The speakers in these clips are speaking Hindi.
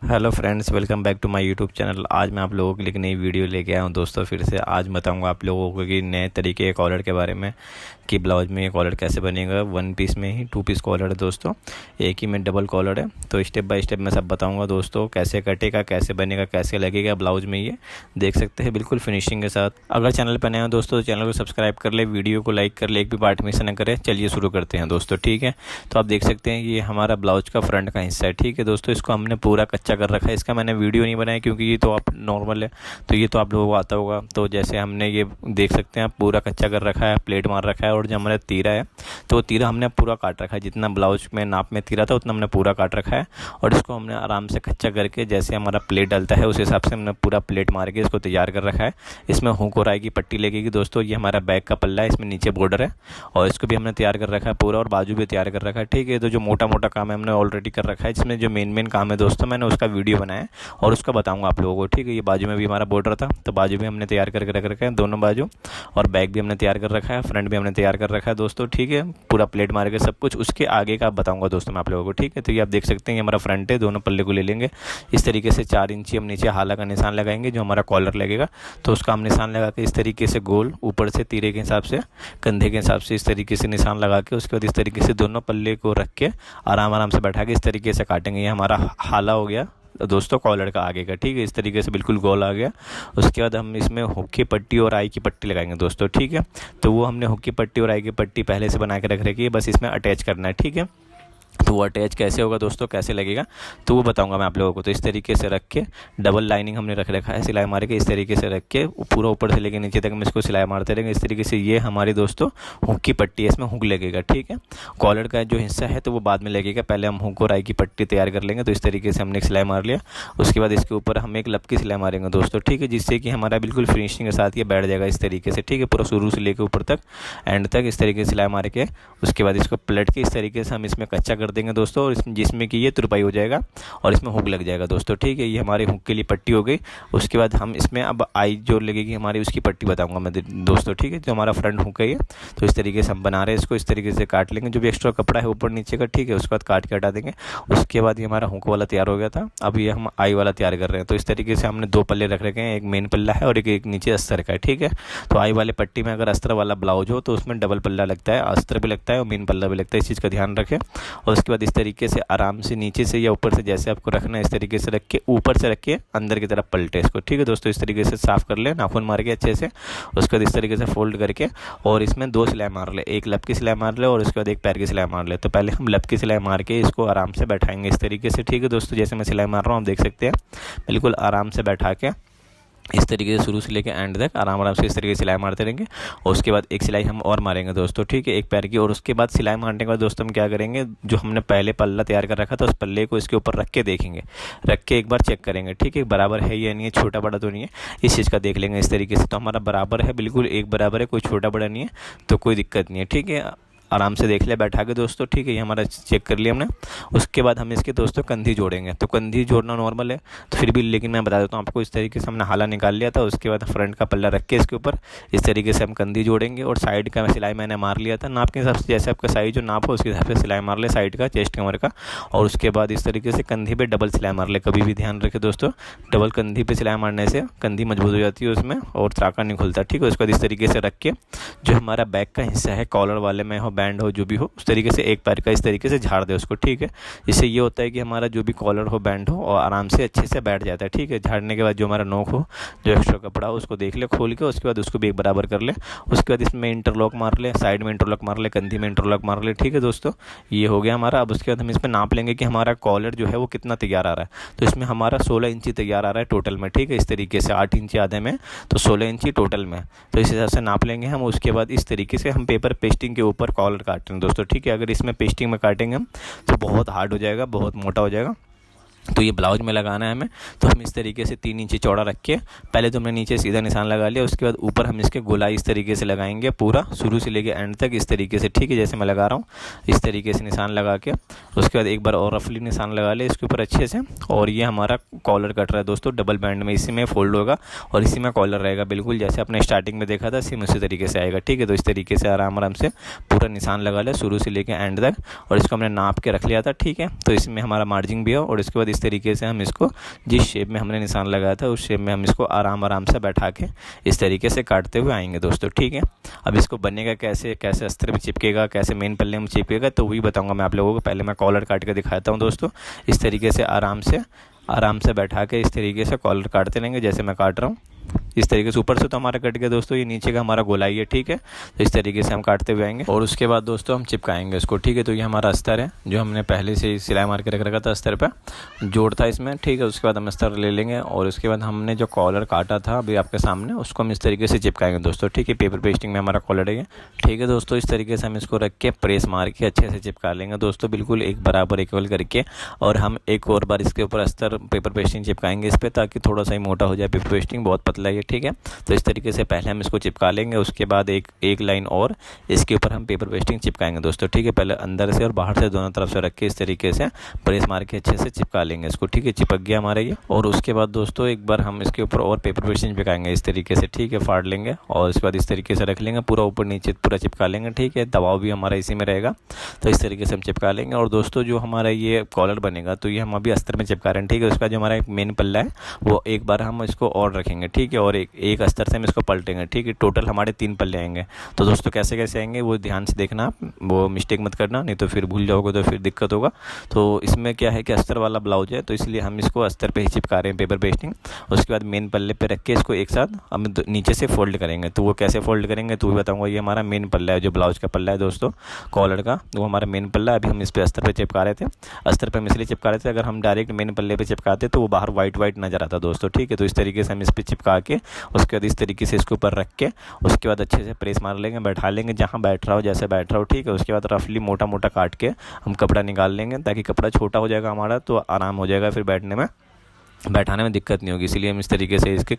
Hello friends, welcome back to my YouTube channel. आज मैं आप लोगों के लिए एक नई वीडियो लेके आया हूँ दोस्तों। फिर से आज बताऊँगा आप लोगों को कि नए तरीके के कॉलर के बारे में, कि ब्लाउज में ये कॉलर कैसे बनेगा। वन पीस में ही 2 पीस कॉलर है दोस्तों, एक ही में डबल कॉलर है। तो स्टेप बाय स्टेप मैं सब बताऊँगा दोस्तों, कैसे कटेगा, कैसे बनेगा, कैसे लगेगा ब्लाउज में। ये देख सकते हैं बिल्कुल फिनिशिंग के साथ। अगर चैनल पर नए हो दोस्तों तो चैनल को सब्सक्राइब कर ले, वीडियो को लाइक कर ले, एक भी पार्ट मिस न करें। चलिए शुरू करते हैं दोस्तों, ठीक है। तो आप देख सकते हैं ये हमारा ब्लाउज का फ्रंट का हिस्सा है, ठीक है दोस्तों। इसको हमने पूरा कच्चा कर रखा है। इसका मैंने वीडियो नहीं बनाया क्योंकि ये तो आप नॉर्मल है, तो ये तो आप लोगों को आता होगा। तो जैसे हमने ये देख सकते हैं आप, पूरा कच्चा कर रखा है, प्लेट मार रखा है। और जो हमारा तीरा है तो वो तीरा हमने पूरा काट रखा है, जितना ब्लाउज में नाप में तीरा था उतना हमने पूरा काट रखा है। और इसको हमने आराम से कच्चा करके, जैसे हमारा प्लेट डलता है उस हिसाब से हमने पूरा प्लेट मार के इसको तैयार कर रखा है। इसमें हुक और आई की पट्टी लगेगी दोस्तों। ये हमारा बैक का पल्ला है, इसमें नीचे बॉर्डर है और इसको भी हमने तैयार कर रखा है पूरा, और बाजू भी तैयार कर रखा है, ठीक है। तो जो मोटा मोटा काम है हमने ऑलरेडी कर रखा है। इसमें जो मेन काम है दोस्तों, मैंने उसका वीडियो बनाया और उसका बताऊंगा आप लोगों को, ठीक है। ये बाजू में भी हमारा बॉर्डर था, तो बाजू भी हमने तैयार करके रख रखा है दोनों बाजू, और बैक भी हमने तैयार कर रखा है, फ्रंट भी हमने तैयार कर रखा है दोस्तों, ठीक है। पूरा प्लेट मार के सब कुछ उसके आगे का बताऊंगा दोस्तों मैं आप लोगों को, ठीक है। तो ये आप देख सकते हैं ये हमारा फ्रंट है। दोनों पल्ले को ले लेंगे इस तरीके से, 4 इंची हम नीचे हाला का निशान लगाएंगे। जो हमारा कॉलर लगेगा तो उसका हम निशान लगा के इस तरीके से गोल ऊपर से तीरे के हिसाब से, कंधे के हिसाब से इस तरीके से निशान लगा के, उसके बाद इस तरीके से दोनों पल्ले को रख के आराम से बैठा के इस तरीके से काटेंगे। ये हमारा हाला हो गया दोस्तों कॉलर का आगे का, ठीक है। इस तरीके से बिल्कुल गोल आ गया। उसके बाद हम इसमें हुक की पट्टी और आई की पट्टी लगाएंगे दोस्तों, ठीक है। तो वो हमने हुक की पट्टी और आई की पट्टी पहले से बना के रख रखी है, बस इसमें अटैच करना है, ठीक है। तो वो अटैच कैसे होगा दोस्तों, कैसे लगेगा तो वो बताऊंगा मैं आप लोगों को। तो इस तरीके से रख के डबल लाइनिंग हमने रख रखा है, सिलाई मार के इस तरीके से रख के पूरा ऊपर से लेके नीचे तक हम इसको सिलाई मारते रहेंगे इस तरीके से। ये हमारी दोस्तों हुक की पट्टी है, इसमें हुक लगेगा, ठीक है। कॉलर का जो हिस्सा है तो वो बाद में लगेगा, पहले हम हुक और आई की पट्टी तैयार कर लेंगे। तो इस तरीके से हमने एक सिलाई मार लिया। उसके बाद इसके ऊपर हम एक लब की सिलाई मारेंगे दोस्तों, ठीक है, जिससे कि हमारा बिल्कुल फिनिशिंग के साथ ये बैठ जाएगा इस तरीके से, ठीक है। पूरा शुरू से लेकर ऊपर तक एंड तक इस तरीके से सिलाई मार के, उसके बाद इसको पलट के इस तरीके से हम इसमें कच्चा कर देंगे दोस्तों, और जिसमें कि ये तुरपाई हो जाएगा और इसमें हुक लग जाएगा दोस्तों, ठीक है। ये हमारे हुक के लिए पट्टी हो गई। उसके बाद हम इसमें अब आई जो लगेगी हमारी, उसकी पट्टी बताऊंगा मैं दोस्तों, ठीक है। जो हमारा फ्रंट हुक है ये, तो इस तरीके से हम बना रहे हैं इसको। इस तरीके से काट लेंगे जो भी एक्स्ट्रा कपड़ा है ऊपर नीचे का, ठीक है। उसके बाद काट के हटा देंगे। उसके बाद ये हमारा हुक वाला तैयार हो गया था, अब ये हम आई वाला तैयार कर रहे हैं। तो इस तरीके से हमने 2 पल्ले रख रखे हैं, एक मेन पल्ला है और एक नीचे अस्तर का है, ठीक है। तो आई वाले पट्टी में अगर अस्तर वाला ब्लाउज हो तो उसमें डबल पल्ला लगता है, अस्तर भी लगता है और मेन पल्ला भी लगता है, इस चीज़ का ध्यान रखें। और उसके बाद इस तरीके से आराम से नीचे से या ऊपर से जैसे आपको रखना है इस तरीके से रख के, ऊपर से रख के अंदर की तरफ पलटे इसको, ठीक है दोस्तों। इस तरीके से साफ कर ले, नाखून मार के अच्छे से। उसके बाद इस तरीके से फोल्ड करके और इसमें 2 सिलाई मार ले, एक लब की सिलाई मार ले और उसके बाद एक पैर की सिलाई मार ले। तो पहले हम लब की सिलाई मार के इसको आराम से बैठाएंगे इस तरीके से, ठीक है दोस्तों। जैसे मैं सिलाई मार रहा हूँ आप देख सकते हैं, बिल्कुल आराम से बैठा के इस तरीके से शुरू से लेकर एंड तक आराम से इस तरीके से सिलाई मारते रहेंगे। और उसके बाद एक सिलाई हम और मारेंगे दोस्तों, ठीक है, एक पैर की। और उसके बाद सिलाई मारने के बाद दोस्तों हम क्या करेंगे, जो हमने पहले पल्ला तैयार कर रखा था उस पल्ले को इसके ऊपर रख के देखेंगे, रख के एक बार चेक करेंगे, ठीक है, बराबर है या नहीं है, छोटा बड़ा तो नहीं है, इस चीज़ का देख लेंगे इस तरीके से। तो हमारा बराबर है, बिल्कुल एक बराबर है, कोई छोटा बड़ा नहीं है, तो कोई दिक्कत नहीं है, ठीक है। आराम से देख ले बैठा के दोस्तों, ठीक है। ये हमारा चेक कर लिया हमने। उसके बाद हम इसके दोस्तों कंधी जोड़ेंगे। तो कंधी जोड़ना नॉर्मल है तो फिर भी, लेकिन मैं बता देता हूँ आपको, इस तरीके से हमने हाला निकाल लिया था। उसके बाद फ्रंट का पल्ला रख के इसके ऊपर इस तरीके से हम कंधी जोड़ेंगे। और साइड का सिलाई मैंने मार लिया था नाप के हिसाब से, जैसे आपका साइज जो नाप हो उसके हिसाब से सिलाई मार ले साइड का, चेस्ट कमर का। और उसके बाद इस तरीके से कंधी पे डबल सिलाई मार ले। कभी भी ध्यान रखें दोस्तों, डबल कंधी पे सिलाई मारने से कंधी मजबूत हो जाती है उसमें और चाका नहीं खुलता, ठीक है। उसके बाद इस तरीके से रख के जो हमारा बैक का हिस्सा है, कॉलर वाले में हो, बैंड हो, जो भी हो, उस तरीके से एक पैर का इस तरीके से झाड़ दे उसको, ठीक है। इससे ये होता है कि हमारा जो भी कॉलर हो, बैंड हो, और आराम से अच्छे से बैठ जाता है, ठीक है। झाड़ने के बाद जो हमारा नोक हो, जो एक्स्ट्रा कपड़ा हो, उसको देख ले खोल के। उसके बाद उसको भी एक बराबर कर ले। उसके बाद इसमें इंटरलॉक मार ले, साइड में इंटरलॉक मार ले, कंधी में इंटरलॉक मार ले, ठीक है दोस्तों। ये हो गया हमारा। अब उसके बाद हम इसमें नाप लेंगे कि हमारा कॉलर जो है वो कितना तैयार आ रहा है। तो इसमें हमारा 16 इंची तैयार आ रहा है टोटल में, ठीक है। इस तरीके से 8 इंची आधे में, तो 16 इंची टोटल में। तो इस हिसाब से नाप लेंगे हम। उसके बाद इस तरीके से हम पेपर पेस्टिंग के ऊपर कॉलर काटेंगे दोस्तों, ठीक है। अगर इसमें पेस्टिंग में काटेंगे हम तो बहुत हार्ड हो जाएगा, बहुत मोटा हो जाएगा। तो ये ब्लाउज में लगाना है हमें। तो हम इस तरीके से 3 इंची चौड़ा रख के, पहले तो हमने नीचे सीधा निशान लगा लिया। उसके बाद ऊपर हम इसके गोलाई इस तरीके से लगाएंगे, पूरा शुरू से लेके एंड तक इस तरीके से, ठीक है। जैसे मैं लगा रहा हूँ इस तरीके से निशान लगा के, उसके बाद एक बार और रफली निशान लगा ले इसके ऊपर अच्छे से। और ये हमारा कॉलर कट रहा है दोस्तों, डबल बैंड में, इसी में फोल्ड होगा और इसी में कॉलर रहेगा, बिल्कुल जैसे अपने स्टार्टिंग में देखा था सेम उसी तरीके से आएगा, ठीक है। तो इस तरीके से आराम से पूरा निशान लगा ले शुरू से लेके एंड तक। और इसको हमने नाप के रख लिया था, ठीक है। तो इसमें हमारा मार्जिन भी है। और इसके बाद इस इस तरीके से हम इसको जिस शेप में हमने निशान लगाया था उस शेप में हम इसको आराम से बैठा के इस तरीके से काटते हुए आएंगे दोस्तों, ठीक है। अब इसको बनेगा कैसे, कैसे अस्तर में चिपकेगा, कैसे मेन पल्ले में चिपकेगा, तो वही बताऊंगा मैं आप लोगों को। पहले मैं कॉलर काट के दिखाता हूँ दोस्तों। इस तरीके से आराम से बैठा के इस तरीके से कॉलर काटते रहेंगे, जैसे मैं काट रहा हूँ इस तरीके से। ऊपर से तो हमारा कट गया दोस्तों, ये नीचे का हमारा गोलाई है, ठीक है। तो इस तरीके से हम काटते हुए आएंगे और उसके बाद दोस्तों हम चिपकाएंगे इसको, ठीक है। तो ये हमारा अस्तर है जो हमने पहले से सिलाई मार के रख रखा था, अस्तर पे जोड़ था इसमें, ठीक है। उसके बाद हम अस्तर ले लेंगे और उसके बाद हमने जो कॉलर काटा था अभी आपके सामने उसको हम इस तरीके से चिपकाएंगे दोस्तों, ठीक है। पेपर पेस्टिंग में हमारा कॉलर है, ठीक है दोस्तों। इस तरीके से हम इसको रख के प्रेस मार के अच्छे से चिपका लेंगे दोस्तों, बिल्कुल एक बराबर इक्वल करके। और हम एक और बार इसके ऊपर अस्तर पेपर पेस्टिंग चिपकाएंगे इस पर, ताकि थोड़ा सा ही मोटा हो जाए। पेपर पेस्टिंग बहुत पतला है, ठीक है। तो इस तरीके से पहले हम इसको चिपका लेंगे, उसके बाद एक लाइन और इसके ऊपर हम पेपर पेस्टिंग चिपकाएंगे दोस्तों, ठीक है। पहले अंदर से और बाहर से दोनों तरफ से रख के इस तरीके से प्रेस मार के अच्छे से चिपका लेंगे इसको, ठीक है। चिपक गया हमारे ये। और उसके बाद दोस्तों एक बार हम इसके ऊपर और पेपर पेस्टिंग चिपकाएंगे इस तरीके से, ठीक है। फाड़ लेंगे और इसके बाद इस तरीके से रख लेंगे, पूरा ऊपर नीचे पूरा चिपका लेंगे, ठीक है। दबाव भी हमारा इसी में रहेगा, तो इस तरीके से हम चिपका लेंगे। और दोस्तों जो हमारा ये कॉलर बनेगा तो ये हम अभी अस्तर में चिपका रहे हैं, ठीक है। उसका जो हमारा एक मेन पल्ला है वो एक बार हम इसको और रखेंगे, ठीक है। और एक अस्तर से हम इसको पलटेंगे, ठीक है। टोटल हमारे 3 पल्ले आएंगे। तो दोस्तों कैसे कैसे आएंगे वो ध्यान से देखना, वो मिस्टेक मत करना, नहीं तो फिर भूल जाओगे तो फिर दिक्कत होगा। तो इसमें क्या है कि अस्तर वाला ब्लाउज है, तो इसलिए हम इसको अस्तर पे ही चिपका रहे हैं पेपर पेस्टिंग। उसके बाद मेन पल्ले पे रख के इसको एक साथ हम नीचे से फोल्ड करेंगे। तो वो कैसे फोल्ड करेंगे तो वो बताऊँगा। ये हमारा मेन पल्ला है, जो ब्लाउज का पल्ला है दोस्तों कॉलर का, वो हमारा मेन पल्ला। अभी हम इस पर अस्तर पे चिपका रहे थे। अस्तर पे हम इसलिए चिपका रहे थे, अगर हम डायरेक्ट मेन पल्ले पे चिपकाते तो वो बाहर वाइट नजर आता दोस्तों, ठीक है। तो इस तरीके से हम इस पर चिपका के उसके बाद इस तरीके से इसके ऊपर रख के उसके बाद अच्छे से प्रेस मार लेंगे, बैठा लेंगे जहाँ बैठ रहा हो, जैसे बैठ रहा हो, ठीक है। उसके बाद रफली मोटा काट के हम कपड़ा निकाल लेंगे, ताकि कपड़ा छोटा हो जाएगा हमारा, तो आराम हो जाएगा फिर बैठाने में दिक्कत नहीं होगी। इसीलिए हम इस तरीके से इसके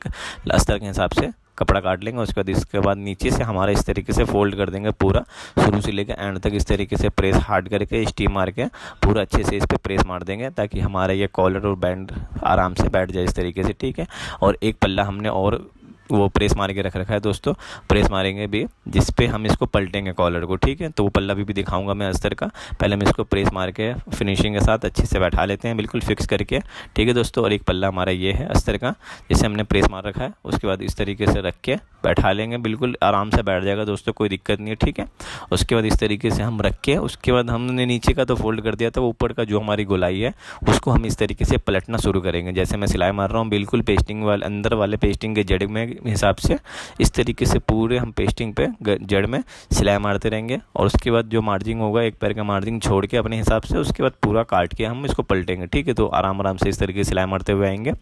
अस्तर के हिसाब से कपड़ा काट लेंगे। उसके बाद इसके बाद नीचे से हमारा इस तरीके से फोल्ड कर देंगे, पूरा शुरू से लेकर एंड तक इस तरीके से प्रेस हार्ड करके स्टीम मार के पूरा अच्छे से इस पर प्रेस मार देंगे, ताकि हमारा ये कॉलर और बैंड आराम से बैठ जाए इस तरीके से, ठीक है। और एक पल्ला हमने और वो प्रेस मार के रख रखा है दोस्तों, प्रेस मारेंगे भी जिस पे हम इसको पलटेंगे कॉलर को, ठीक है। तो वो पल्ला भी दिखाऊंगा मैं अस्तर का। पहले हम इसको प्रेस मार के फिनिशिंग के साथ अच्छे से बैठा लेते हैं, बिल्कुल फिक्स करके, ठीक है दोस्तों। और एक पल्ला हमारा ये है अस्तर का, जिसे हमने प्रेस मार रखा है। उसके बाद इस तरीके से रख के बैठा लेंगे, बिल्कुल आराम से बैठ जाएगा दोस्तों, कोई दिक्कत नहीं है, ठीक है। उसके बाद इस तरीके से हम रख के उसके बाद हमने नीचे का तो फोल्ड कर दिया था, ऊपर का जो हमारी गोलाई है उसको हम इस तरीके से पलटना शुरू करेंगे। जैसे मैं सिलाई मार रहा हूँ, बिल्कुल पेस्टिंग वाले अंदर वाले पेस्टिंग के जड़ में हिसाब से इस तरीके से पूरे हम पेस्टिंग पे जड़ में सिलाई मारते रहेंगे। और उसके बाद जो मार्जिंग होगा, एक पैर का मार्जिंग छोड़ के अपने हिसाब से उसके बाद पूरा काट के हम इसको पलटेंगे, ठीक है। तो आराम से इस तरीके से सिलाई मारते हुए आएंगे।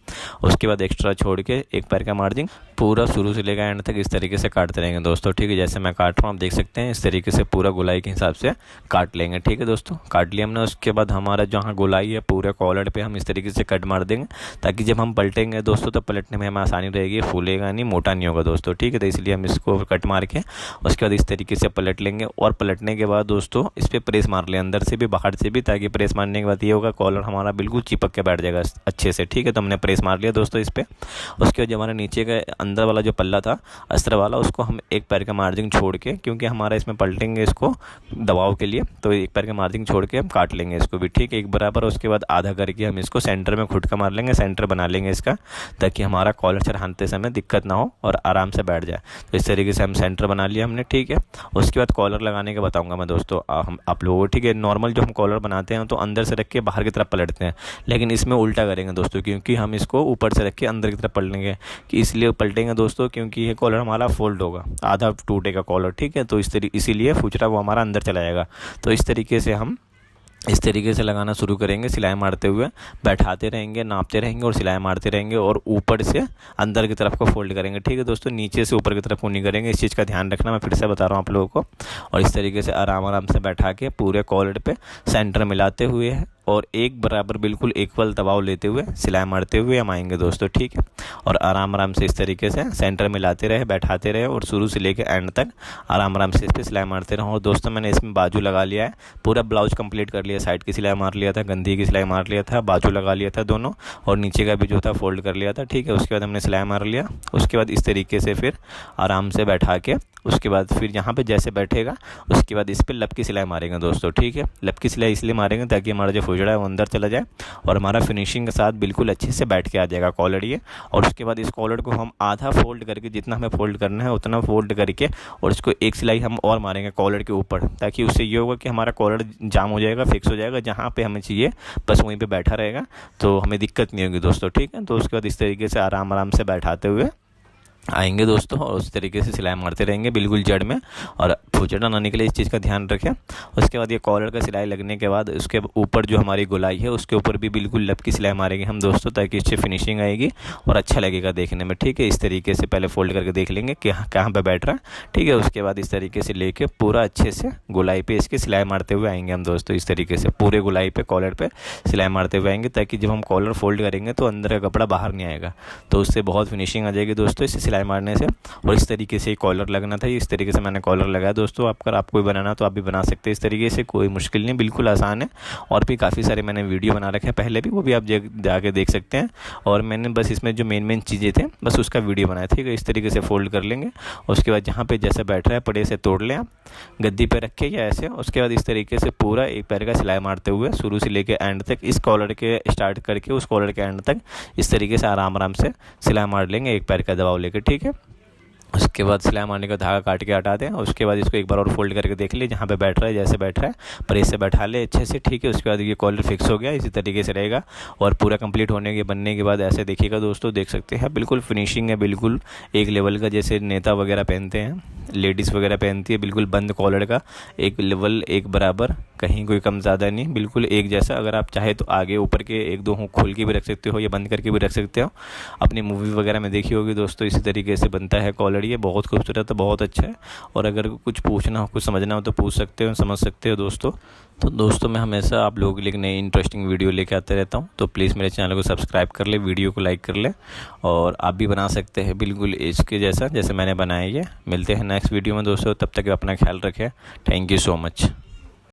उसके बाद एक्स्ट्रा छोड़ के एक पैर का मार्जिंग पूरा शुरू से लेकर एंड तक इस तरीके से काटते रहेंगे दोस्तों, ठीक है। जैसे मैं काट रहा हूँ आप देख सकते हैं, इस तरीके से पूरा गोलाई के हिसाब से काट लेंगे, ठीक है दोस्तों। काट लिया हमने। उसके बाद हमारा जहाँ गोलाई है पूरे कॉलर पे हम इस तरीके से कट मार देंगे, ताकि जब हम पलटेंगे दोस्तों तो पलटने में हमें आसानी रहेगी, फूलेगा नहीं, मोटा नहीं होगा दोस्तों, ठीक है। तो इसलिए हम इसको कट मार के उसके बाद इस तरीके से पलट लेंगे। और पलटने के बाद दोस्तों इस पर प्रेस मार लें, अंदर से भी बाहर से भी, ताकि प्रेस मारने के बाद ये होगा कॉलर हमारा बिल्कुल चिपक के बैठ जाएगा अच्छे से, ठीक है। तो हमने प्रेस मार लिया दोस्तों इस पर। उसके बाद जो हमारा नीचे का अंदर वाला जो पल्ला था अस्तर वाला, उसको हम एक पैर का मार्जिंग छोड़ के, क्योंकि हमारा इसमें पलटेंगे इसको दबाव के लिए, तो एक पैर का मार्जिंग छोड़ के हम काट लेंगे इसको भी, ठीक है, एक बराबर। उसके बाद आधा करके हम इसको सेंटर में खुटका मार लेंगे, सेंटर बना लेंगे इसका, ताकि हमारा कॉलर चढ़ाते समय दिक्कत ना हो और आराम से बैठ जाए। तो इस तरीके से हम सेंटर बना लिया हमने, ठीक है। उसके बाद कॉलर लगाने का बताऊंगा मैं दोस्तों हम आप लोगों को, ठीक है। नॉर्मल जो हम कॉलर बनाते हैं तो अंदर से रख के बाहर की तरफ पलटते हैं, लेकिन इसमें उल्टा करेंगे दोस्तों, क्योंकि हम इसको ऊपर से रख के अंदर की तरफ पलटेंगे। कि इसलिए पलटेंगे दोस्तों क्योंकि ये कॉलर हमारा फोल्ड होगा, आधा टूटेगा कॉलर, ठीक है। तो इसीलिए फुचरा वो हमारा अंदर चला जाएगा। तो इस तरीके से हम इस तरीके से लगाना शुरू करेंगे, सिलाई मारते हुए बैठाते रहेंगे, नापते रहेंगे और सिलाई मारते रहेंगे। और ऊपर से अंदर की तरफ को फोल्ड करेंगे, ठीक है दोस्तों। नीचे से ऊपर की तरफ को नहीं करेंगे, इस चीज़ का ध्यान रखना, मैं फिर से बता रहा हूँ आप लोगों को। और इस तरीके से आराम से बैठा के पूरे कॉलर पे सेंटर मिलाते हुए और एक बराबर बिल्कुल इक्वल दबाव लेते हुए सिलाई मारते हुए हम आएंगे दोस्तों, ठीक है। और आराम से इस तरीके से सेंटर में लाते रहे, बैठाते रहे और शुरू से लेकर एंड तक आराम से इस पर सिलाई मारते रहो। और दोस्तों मैंने इसमें बाजू लगा लिया है, पूरा ब्लाउज कंप्लीट कर लिया, साइड की सिलाई मार लिया था, गंदी की सिलाई मार लिया था, बाजू लगा लिया था दोनों, और नीचे का भी जो था फोल्ड कर लिया था, ठीक है। उसके बाद हमने सिलाई मार लिया। उसके बाद इस तरीके से फिर आराम से बैठा के उसके बाद फिर यहाँ पे जैसे बैठेगा उसके बाद इस पर लब की सिलाई मारेंगे दोस्तों, ठीक है। लब की सिलाई इसलिए मारेंगे ताकि हमारा जो फुजड़ा है वो अंदर चला जाए और हमारा फिनिशिंग के साथ बिल्कुल अच्छे से बैठ के आ जाएगा कॉलर ये। और उसके बाद इस कॉलर को हम आधा फोल्ड करके, जितना हमें फोल्ड करना है उतना फोल्ड करके, और इसको एक सिलाई हम और मारेंगे कॉलर के ऊपर, ताकि उससे ये होगा कि हमारा कॉलर जाम हो जाएगा, फिक्स हो जाएगा, जहाँ पे हमें चाहिए बस वहीं पे बैठा रहेगा, तो हमें दिक्कत नहीं होगी दोस्तों, ठीक है। तो उसके बाद इस तरीके से आराम आराम से बैठाते हुए आएंगे दोस्तों, और उस तरीके से सिलाई मारते रहेंगे बिल्कुल जड़ में, और फुचड़ा ना निकले इस चीज़ का ध्यान रखें। उसके बाद ये कॉलर का सिलाई लगने के बाद उसके ऊपर जो हमारी गोलाई है उसके ऊपर भी बिल्कुल लब की सिलाई मारेंगे हम दोस्तों, ताकि इससे फिनिशिंग आएगी और अच्छा लगेगा देखने में, ठीक है। इस तरीके से पहले फोल्ड करके देख लेंगे कि कहाँ पर बैठ रहा है, ठीक है। उसके बाद इस तरीके से लेके पूरा अच्छे से गोलाई पे इसकी सिलाई मारते हुए आएंगे हम दोस्तों, इस तरीके से पूरे गोलाई पे कॉलर पे सिलाई मारते हुए आएंगे, ताकि जब हम कॉलर फोल्ड करेंगे तो अंदर का कपड़ा बाहर नहीं आएगा, तो उससे बहुत फिनिशिंग आ जाएगी दोस्तों इसे सिलाई मारने से। और इस तरीके से कॉलर लगना था, इस तरीके से मैंने कॉलर लगाया दोस्तों। आपको भी बनाना तो आप भी बना सकते हैं इस तरीके से, कोई मुश्किल नहीं, बिल्कुल आसान है। और भी काफ़ी सारे मैंने वीडियो बना रखे हैं पहले भी, वो भी आप जाके देख सकते हैं। और मैंने बस इसमें जो मेन चीज़ें थे बस उसका वीडियो बनाया, ठीक है। इस तरीके से फोल्ड कर लेंगे, उसके बाद जहाँ पे जैसा बैठ रहा है पड़े से तोड़ लें आप, गद्दी पे रख के या ऐसे। उसके बाद इस तरीके से पूरा एक पैर का सिलाई मारते हुए शुरू से लेके एंड तक, इस कॉलर के स्टार्ट करके उस कॉलर के एंड तक इस तरीके से आराम आराम से सिलाई मार लेंगे, एक पैर का दबाव लेकर, ठीक है। उसके बाद सिलाई मारने का धागा काट के हटा दें, और उसके बाद इसको एक बार और फोल्ड करके देख ले जहाँ पे बैठ रहा है, जैसे बैठ रहा है पर इससे बैठा ले अच्छे से, ठीक है। उसके बाद ये कॉलर फिक्स हो गया, इसी तरीके से रहेगा। और पूरा कंप्लीट होने के बनने के बाद ऐसे देखिएगा दोस्तों, देख सकते हैं बिल्कुल फिनिशिंग है, बिल्कुल एक लेवल का, जैसे नेता वगैरह पहनते हैं, लेडीज़ वगैरह पहनती है, बिल्कुल बंद कॉलर का, एक लेवल एक बराबर, कहीं कोई कम ज़्यादा नहीं, बिल्कुल एक जैसा। अगर आप चाहे तो आगे ऊपर के एक दो हुक खोल के भी रख सकते हो या बंद करके भी रख सकते हो, अपनी मूवी वगैरह में देखी होगी दोस्तों, इसी तरीके से बनता है कॉलर, ये बहुत खूबसूरत है, बहुत अच्छा है। और अगर कुछ पूछना हो, कुछ समझना हो तो पूछ सकते हो, समझ सकते हो दोस्तों। तो दोस्तों मैं हमेशा आप लोगों के लिए नई इंटरेस्टिंग वीडियो लेके आते रहता हूँ, तो प्लीज़ मेरे चैनल को सब्सक्राइब कर ले, वीडियो को लाइक कर ले, और आप भी बना सकते हैं बिल्कुल इसके जैसा जैसे मैंने बनाया। ये मिलते हैं नेक्स्ट वीडियो में दोस्तों, तब तक अपना ख्याल रखें। Thank you so much.